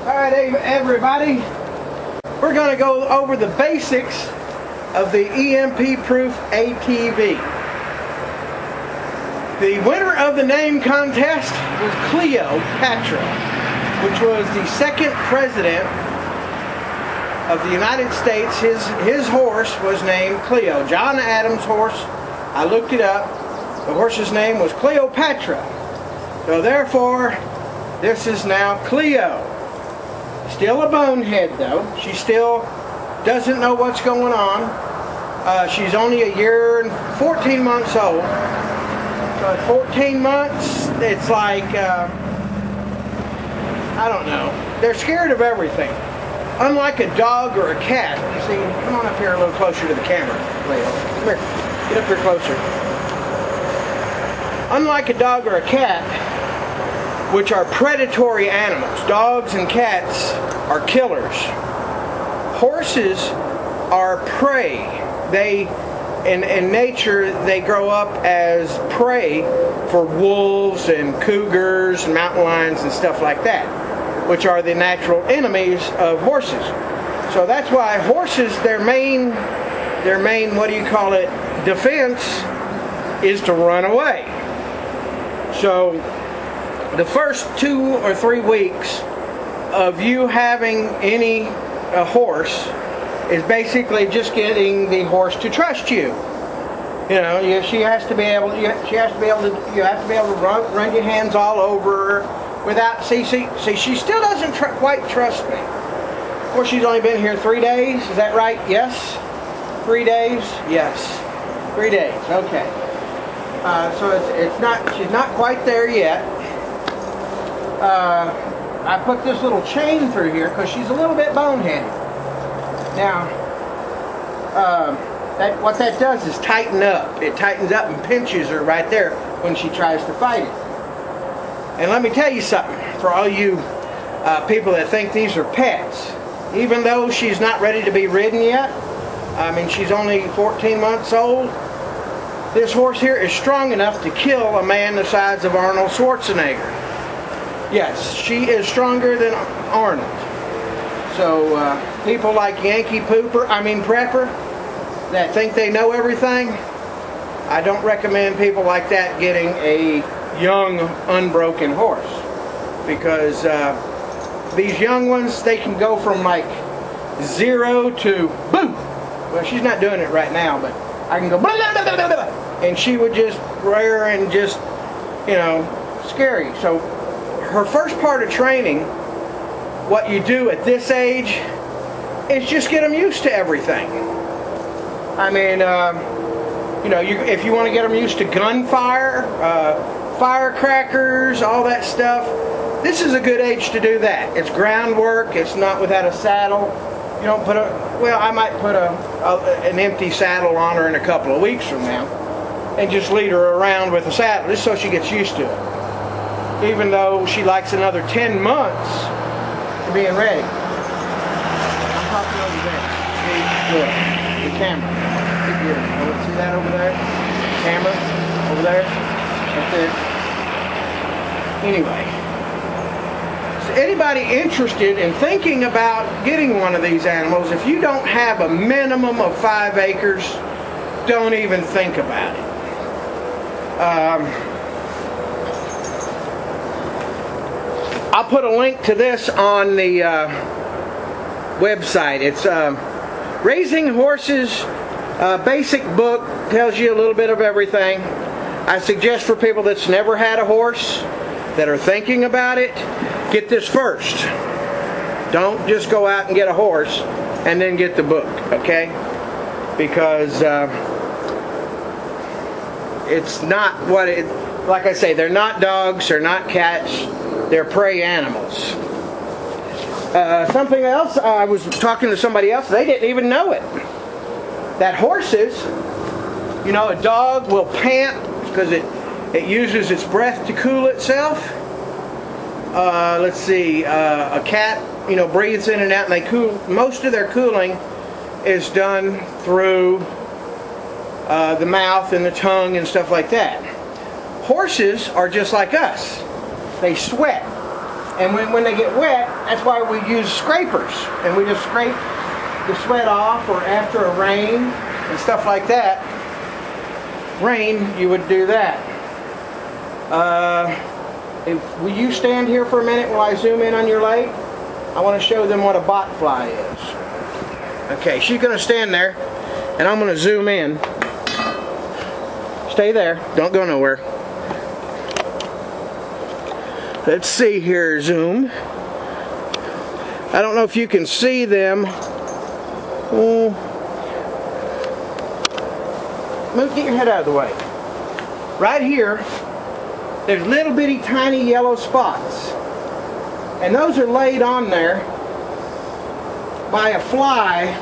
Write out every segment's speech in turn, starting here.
Alright everybody, we're going to go over the basics of the EMP-proof ATV. The winner of the name contest was Cleo, which was the second president of the United States. His horse was named Cleo. John Adams' horse, I looked it up, the horse's name was Cleopatra. So therefore, this is now Cleo. Still a bonehead though. She still doesn't know what's going on. She's only a year and 14 months old. So at 14 months, it's like, I don't know. They're scared of everything. Unlike a dog or a cat. You see, come on up here a little closer to the camera, Cleo. Come here. Get up here closer. Unlike a dog or a cat, which are predatory animals. Dogs and cats are killers. Horses are prey. They, in nature, they grow up as prey for wolves and cougars and mountain lions and stuff like that, which are the natural enemies of horses. So that's why horses, their main, what do you call it, defense is to run away. So the first 2 or 3 weeks of you having any horse is basically just getting the horse to trust you. You know, you have to be able to run your hands all over her without. See, she still doesn't quite trust me. Of course, she's only been here 3 days. Is that right? Yes. 3 days. Yes. 3 days. Okay. So she's not quite there yet. I put this little chain through here because she's a little bit boneheaded. Now, what that does is tighten up. It tightens up and pinches her right there when she tries to fight it. And let me tell you something, for all you people that think these are pets, even though she's not ready to be ridden yet, I mean, she's only 14 months old, this horse here is strong enough to kill a man the size of Arnold Schwarzenegger. Yes, she is stronger than Arnold. So people like Prepper, that think they know everything, I don't recommend people like that getting a young, unbroken horse. Because these young ones, they can go from like 0 to boom. Well, she's not doing it right now, but I can go blah, blah, blah, blah, blah, and she would just rear and just, you know, scary. So her first part of training, what you do at this age, is just get them used to everything. I mean, you know, if you want to get them used to gunfire, firecrackers, all that stuff, this is a good age to do that. It's groundwork. It's not without a saddle. You don't put I might put an empty saddle on her in a couple of weeks from now and just lead her around with a saddle just so she gets used to it. Even though she likes another 10 months to being ready. I'm talking over there. See, look, the camera. See that over there? Camera over there. Right there. Anyway. So anybody interested in thinking about getting one of these animals, if you don't have a minimum of 5 acres, don't even think about it. I'll put a link to this on the website. It's Raising Horses basic book, tells you a little bit of everything. I suggest for people that's never had a horse, that are thinking about it, get this first. Don't just go out and get a horse and then get the book, okay? Because it's not what it, like I say, they're not dogs, they're not cats, they're prey animals. Something else, I was talking to somebody else, they didn't even know it. That horses, you know, a dog will pant because it uses its breath to cool itself. Let's see, a cat, you know, breathes in and out, and they cool. Most of their cooling is done through the mouth and the tongue and stuff like that. Horses are just like us. They sweat. And when they get wet, that's why we use scrapers. And we just scrape the sweat off, or after a rain and stuff like that. Rain, you would do that. Will you stand here for a minute while I zoom in on your leg? I want to show them what a bot fly is. Okay, she's going to stand there, and I'm going to zoom in. Stay there. Don't go nowhere. Let's see here, zoom. I don't know if you can see them. Move, get your head out of the way. Right here, there's little bitty tiny yellow spots. And those are laid on there by a fly.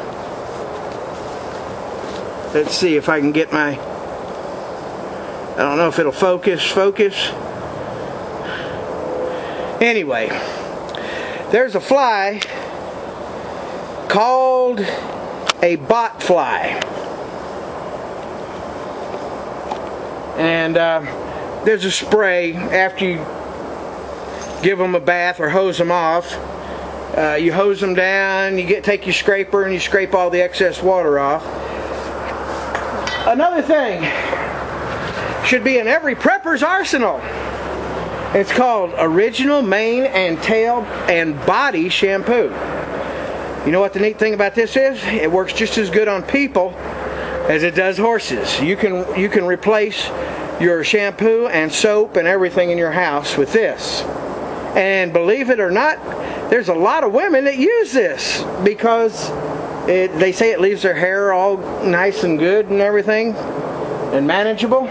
Let's see if I can get my... I don't know if it'll focus. Anyway, there's a fly called a bot fly. And there's a spray after you give them a bath or hose them off. You hose them down, you take your scraper and you scrape all the excess water off. Another thing should be in every prepper's arsenal. It's called Original Mane and Tail and Body Shampoo. You know what the neat thing about this is? It works just as good on people as it does horses. You can replace your shampoo and soap and everything in your house with this. And believe it or not, there's a lot of women that use this because they say it leaves their hair all nice and good and everything and manageable.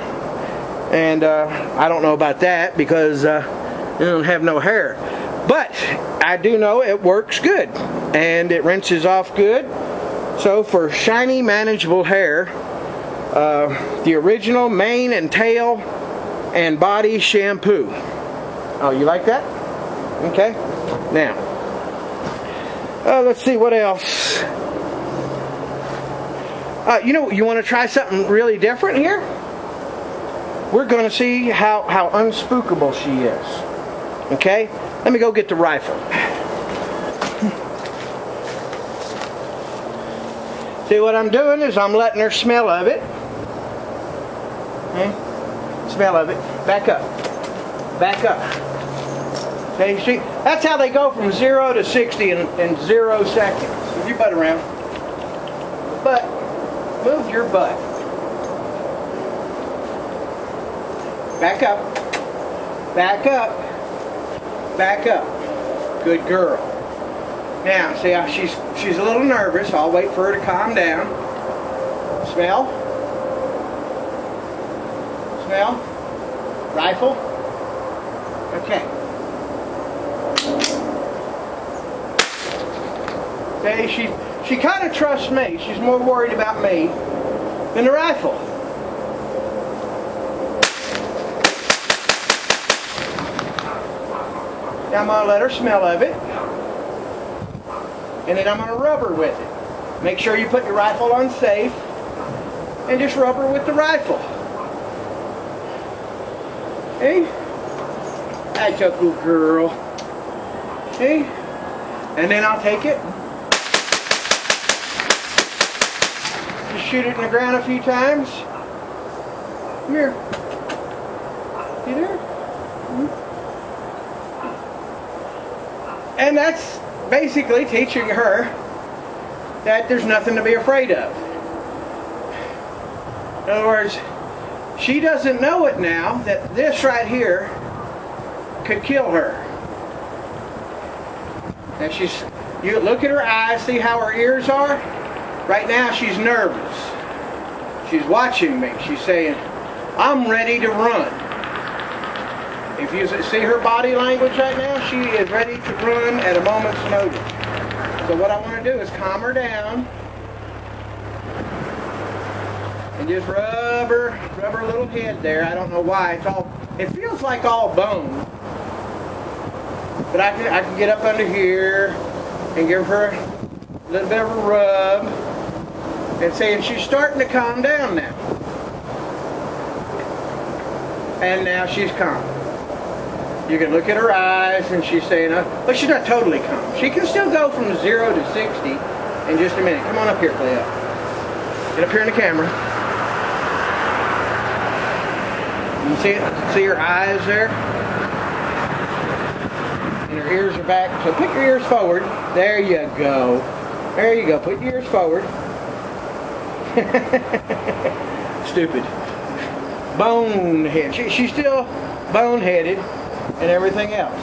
And I don't know about that because you don't have no hair. But I do know it works good and it rinses off good. So for shiny, manageable hair, the Original Mane and Tail and Body Shampoo. Oh, you like that? Okay. Now, let's see what else. You want to try something really different here? We're going to see how unspookable she is. Okay? Let me go get the rifle. See, what I'm doing is I'm letting her smell of it. Okay? Smell of it. Back up. Back up. Okay, see? That's how they go from 0 to 60 in 0 seconds. Move your butt around. Butt. Move your butt. Back up. Back up. Back up. Good girl. Now, see how she's a little nervous. I'll wait for her to calm down. Smell. Smell. Rifle. Okay. Okay, she kind of trusts me. She's more worried about me than the rifle. Now I'm going to let her smell of it. And then I'm going to rub her with it. Make sure you put your rifle on safe. And just rub her with the rifle. Hey? That's a good girl. Hey? And then I'll take it. Just shoot it in the ground a few times. Come here. You there? And that's basically teaching her that there's nothing to be afraid of. In other words, she doesn't know it now that this right here could kill her. And you look at her eyes, see how her ears are? Right now she's nervous. She's watching me. She's saying, I'm ready to run. If you see her body language right now, she is ready to run at a moment's notice. So what I want to do is calm her down and just rub her little head there. I don't know why. It feels like all bone. But I can get up under here and give her a little bit of a rub and saying she's starting to calm down now. And now she's calm. You can look at her eyes, and she's saying, but she's not totally calm. She can still go from 0 to 60 in just a minute. Come on up here, Cleo. Get up here in the camera. You see it? See her eyes there? And her ears are back. So put your ears forward. There you go. There you go. Put your ears forward. Stupid. Bonehead. She's still boneheaded and everything else.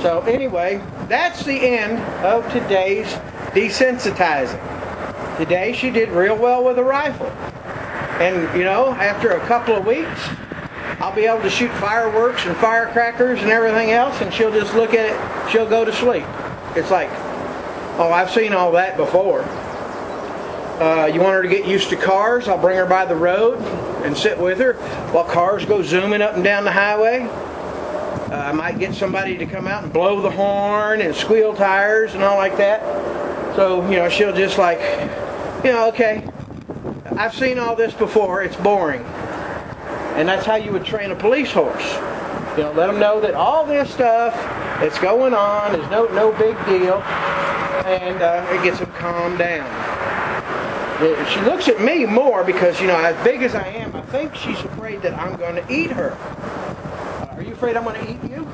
So anyway, that's the end of today's desensitizing. Today she did real well with a rifle. And you know, after a couple of weeks, I'll be able to shoot fireworks and firecrackers and everything else, and she'll just look at it, she'll go to sleep. It's like, oh, I've seen all that before. You want her to get used to cars? I'll bring her by the road and sit with her while cars go zooming up and down the highway. I might get somebody to come out and blow the horn and squeal tires and all like that. So, you know, she'll just like, you know, okay, I've seen all this before, it's boring. And that's how you would train a police horse. You know, let them know that all this stuff that's going on is no big deal, and it gets them calmed down. She looks at me more because, you know, as big as I am, I think she's afraid that I'm going to eat her. Are you afraid I'm going to eat you?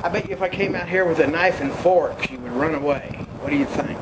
I bet you if I came out here with a knife and fork, she would run away. What do you think?